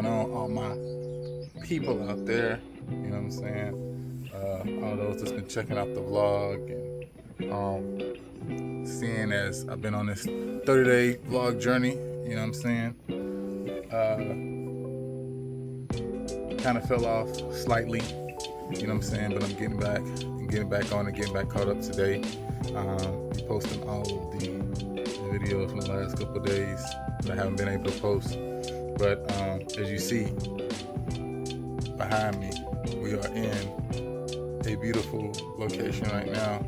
going on, all my people out there? You know what I'm saying? All those that's been checking out the vlog and seeing as I've been on this 30-day vlog journey. You know what I'm saying? Kind of fell off slightly. You know what I'm saying? But I'm getting back and getting back on and getting back caught up today. Be posting all of the videos from the last couple of days that I haven't been able to post. But as you see behind me, we are in a beautiful location right now.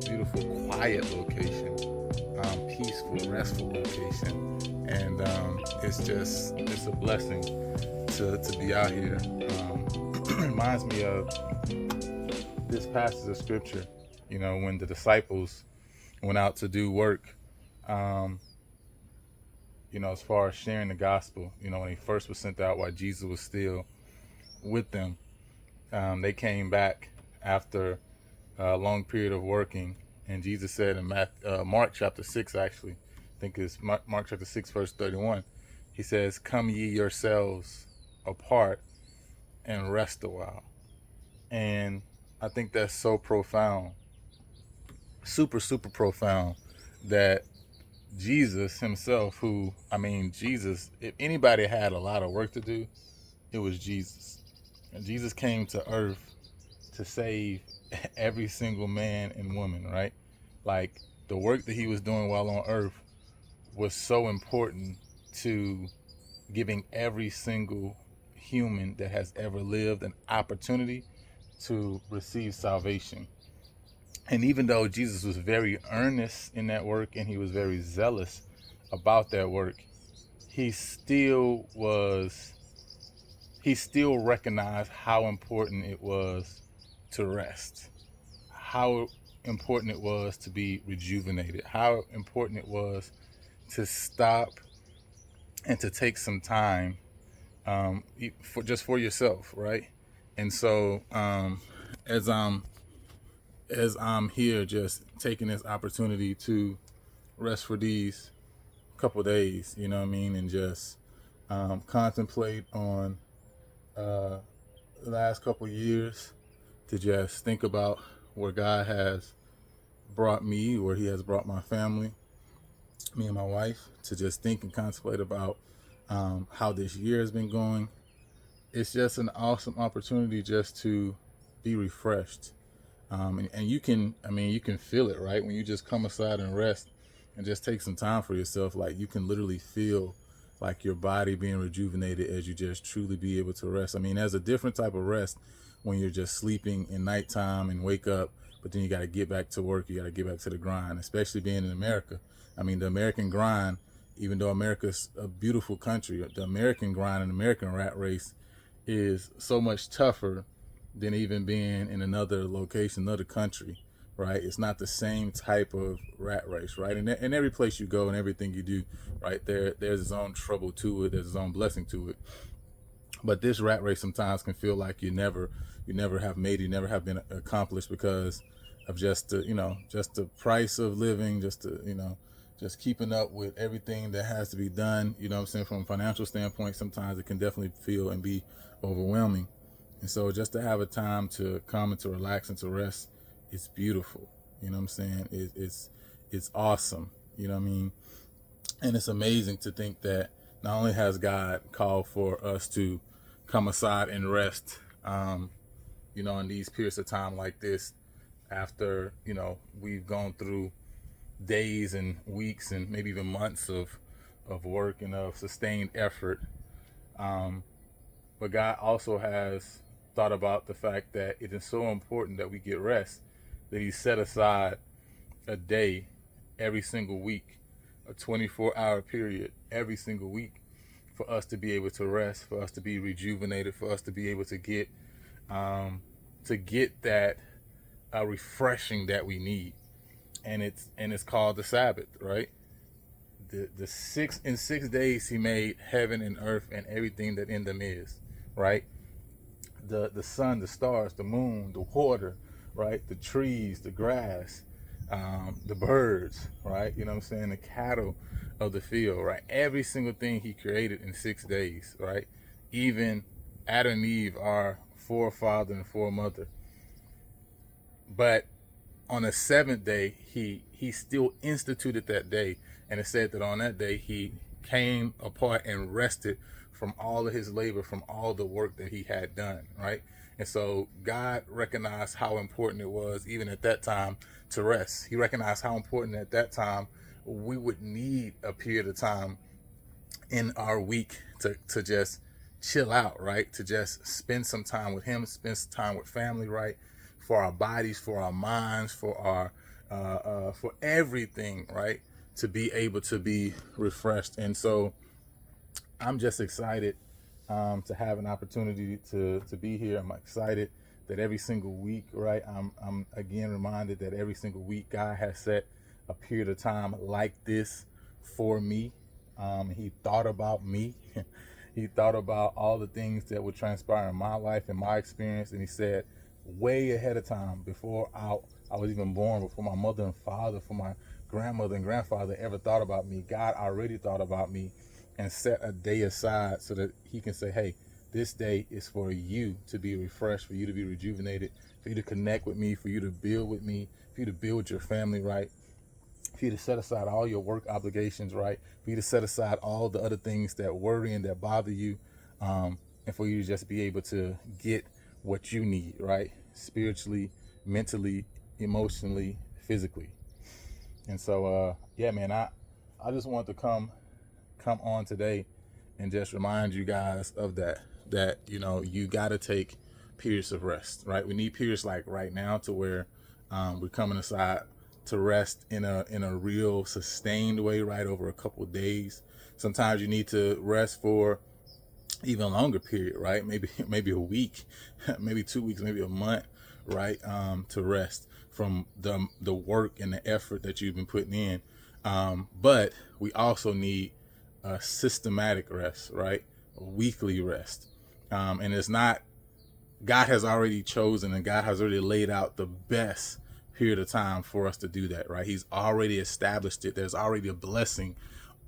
Beautiful, quiet location. Peaceful, restful location. And it's a blessing to be out here. Reminds me of this passage of scripture, you know, when the disciples went out to do work, you know, as far as sharing the gospel, you know, when they first were sent out while Jesus was still with them, they came back after a long period of working. And Jesus said in Mark chapter 6, actually, I think it's Mark chapter 6, verse 31, he says, "Come ye yourselves apart and rest a while." And I think that's so profound, super, super profound, that Jesus himself, Jesus, if anybody had a lot of work to do, it was Jesus. And Jesus came to earth to save every single man and woman, right? Like, the work that he was doing while on earth was so important to giving every single human that has ever lived an opportunity to receive salvation. And even though Jesus was very earnest in that work and he was very zealous about that work, he still recognized how important it was to rest, how important it was to be rejuvenated, how important it was to stop and to take some time for yourself, right? And so as I'm here just taking this opportunity to rest for these couple days, you know what I mean, and just contemplate on the last couple years, to just think about where God has brought me, where he has brought my family, me and my wife, to just think and contemplate about how this year has been going. It's just an awesome opportunity just to be refreshed. And you can feel it, right? When you just come aside and rest and just take some time for yourself, like, you can literally feel like your body being rejuvenated as you just truly be able to rest. I mean, there's a different type of rest when you're just sleeping in nighttime and wake up, but then you got to get back to work. You got to get back to the grind, especially being in America. I mean, the American grind, even though America's a beautiful country, the American grind and American rat race is so much tougher than even being in another location, another country, right? It's not the same type of rat race, right? And every place you go and everything you do, right, there's its own trouble to it, there's its own blessing to it. But this rat race sometimes can feel like you never have made it, you never have been accomplished, because of just the price of living, just keeping up with everything that has to be done. You know what I'm saying? From a financial standpoint, sometimes it can definitely feel and be overwhelming. And so just to have a time to come and to relax and to rest, it's beautiful. You know what I'm saying? It's awesome. You know what I mean? And it's amazing to think that not only has God called for us to come aside and rest, in these periods of time like this, after, we've gone through days and weeks and maybe even months of work and of sustained effort. But God also has thought about the fact that it is so important that we get rest, that he set aside a day every single week, a 24-hour period every single week, for us to be able to rest, for us to be rejuvenated, for us to be able to get that refreshing that we need. And it's called the Sabbath, right? The 6 days he made heaven and earth and everything that in them is, right? The sun, the stars, the moon, the water, right? The trees, the grass, the birds, right? You know what I'm saying? The cattle of the field, right? Every single thing he created in 6 days, right? Even Adam and Eve, our forefather and foremother. But on the seventh day, he still instituted that day, and it said that on that day he came apart and rested from all of his labor, from all the work that he had done, right? And so God recognized how important it was, even at that time, to rest. He recognized how important at that time we would need a period of time in our week to just chill out, right? To just spend some time with him, spend some time with family, right? For our bodies, for our minds, for our for everything, right? To be able to be refreshed. And so I'm just excited to have an opportunity to be here. I'm excited that every single week, right? I'm again reminded that every single week God has set a period of time like this for me. He thought about me. He thought about all the things that would transpire in my life and my experience, and he said, way ahead of time, before I was even born, before my mother and father, before my grandmother and grandfather ever thought about me, God already thought about me and set a day aside so that he can say, hey, this day is for you to be refreshed, for you to be rejuvenated, for you to connect with me, for you to build with me, for you to build with your family, right? For you to set aside all your work obligations, right? For you to set aside all the other things that worry and that bother you, and for you to just be able to get what you need, right? Spiritually, mentally, emotionally, physically. And so, yeah, man, I just want to come on today and just remind you guys of that you got to take periods of rest, right? We need periods like right now to where we're coming aside to rest in a real sustained way, right, over a couple of days. Sometimes you need to rest for even longer period, right? Maybe a week, maybe 2 weeks, maybe a month, right? To rest from the work and the effort that you've been putting in. But we also need a systematic rest, right? A weekly rest. And it's not, God has already chosen and God has already laid out the best period of time for us to do that, right? He's already established it. There's already a blessing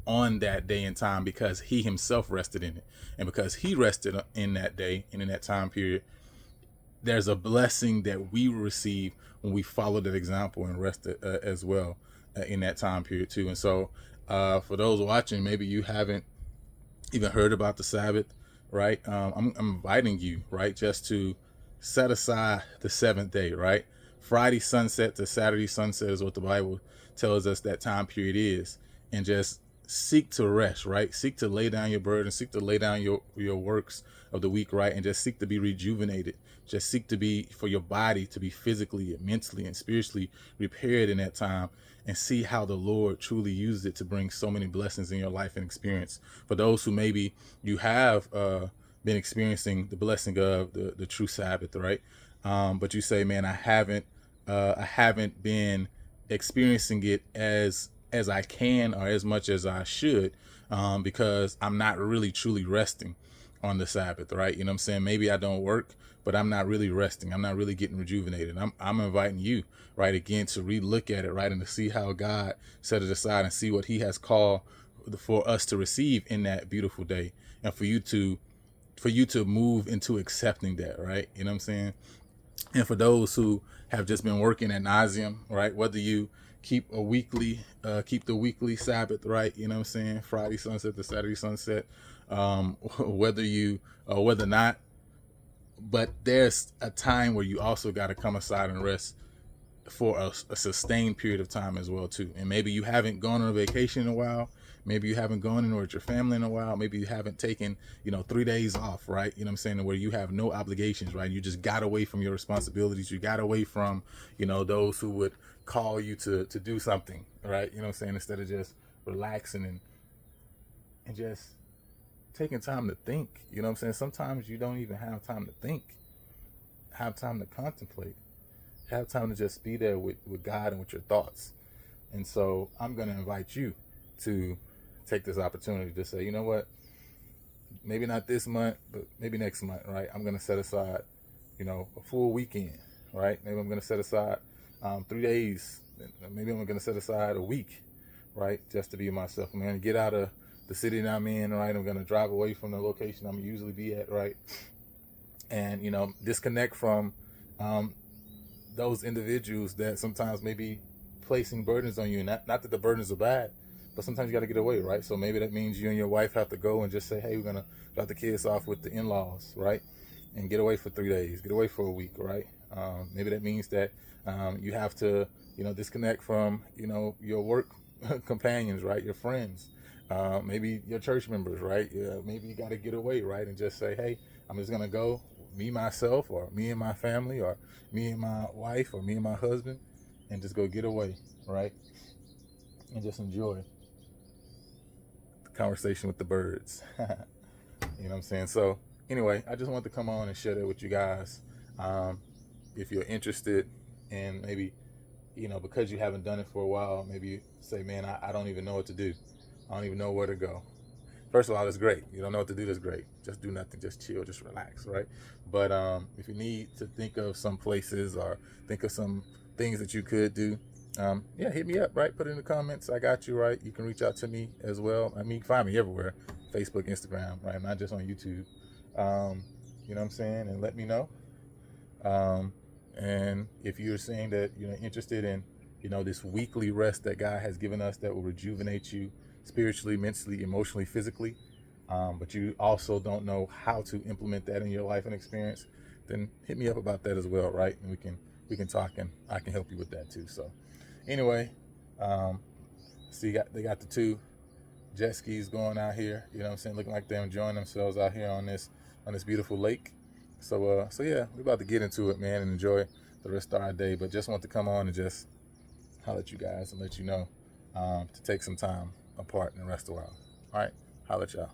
on that day and time because he himself rested in it. And because he rested in that day and in that time period, there's a blessing that we receive when we follow that example and rest as well in that time period too. And so for those watching, maybe you haven't even heard about the Sabbath, right? I'm inviting you, right, just to set aside the seventh day, right? Friday sunset to Saturday sunset is what the Bible tells us that time period is. And just seek to rest, right? Seek to lay down your burden, seek to lay down your works of the week, right? And just seek to be rejuvenated. Just seek to be, for your body to be physically and mentally and spiritually repaired in that time, and see how the Lord truly uses it to bring so many blessings in your life and experience. For those who maybe you have been experiencing the blessing of the true Sabbath, right? But you say, man, I haven't been experiencing it as I can or as much as I should, because I'm not really truly resting on the Sabbath, right? You know what I'm saying? Maybe I don't work, but I'm not really resting. I'm not really getting rejuvenated. I'm inviting you, right, again, to relook at it, right, and to see how God set it aside and see what he has called for us to receive in that beautiful day, and for you to move into accepting that, right? You know what I'm saying? And for those who have just been working at nauseum, right, whether you keep the weekly Sabbath, right, you know what I'm saying, Friday sunset to Saturday sunset, whether not, but there's a time where you also got to come aside and rest for a sustained period of time as well too. And maybe you haven't gone on a vacation in a while, maybe you haven't gone anywhere with your family in a while, maybe you haven't taken 3 days off, right? You know what I'm saying, where you have no obligations, right? You just got away from your responsibilities, you got away from those who would call you to do something, right? You know what I'm saying, instead of just relaxing and just taking time to think. You know what I'm saying? Sometimes you don't even have time to think, have time to contemplate, have time to just be there with God and with your thoughts. And so I'm going to invite you to take this opportunity to say, you know what, maybe not this month, but maybe next month, right? I'm going to set aside, a full weekend, right? Maybe I'm going to set aside 3 days, maybe I'm going to set aside a week, right, just to be myself. I'm going to get out of the city that I'm in, right? I'm going to drive away from the location I'm usually be at, right? And, disconnect from those individuals that sometimes may be placing burdens on you. Not that the burdens are bad, but sometimes you got to get away, right? So maybe that means you and your wife have to go and just say, hey, we're going to drop the kids off with the in-laws, right? And get away for 3 days, get away for a week, right? Maybe that means that you have to, disconnect from, your work companions, right? Your friends, maybe your church members, right? Maybe you got to get away, right? And just say, hey, I'm just going to go, me, myself, or me and my family, or me and my wife, or me and my husband, and just go get away, right? And just enjoy the conversation with the birds. You know what I'm saying? So anyway, I just wanted to come on and share that with you guys. If you're interested in maybe, because you haven't done it for a while, maybe you say, man, I don't even know what to do. I don't even know where to go. First of all, it's great. You don't know what to do, that's great. Just do nothing, just chill, just relax, right? But if you need to think of some places or think of some things that you could do, hit me up, right? Put it in the comments. I got you, right? You can reach out to me as well. I mean, you can find me everywhere, Facebook, Instagram, right? Not just on YouTube. You know what I'm saying? And let me know. And if you're saying that you're interested in, this weekly rest that God has given us that will rejuvenate you spiritually, mentally, emotionally, physically, but you also don't know how to implement that in your life and experience, then hit me up about that as well, right? And we can talk, and I can help you with that too. So anyway, see, they got the 2 jet skis going out here, looking like they're enjoying themselves out here on this beautiful lake. So yeah, we're about to get into it, man, and enjoy the rest of our day. But just want to come on and just holler at you guys and let you know to take some time apart and rest a while. All right, holler at y'all.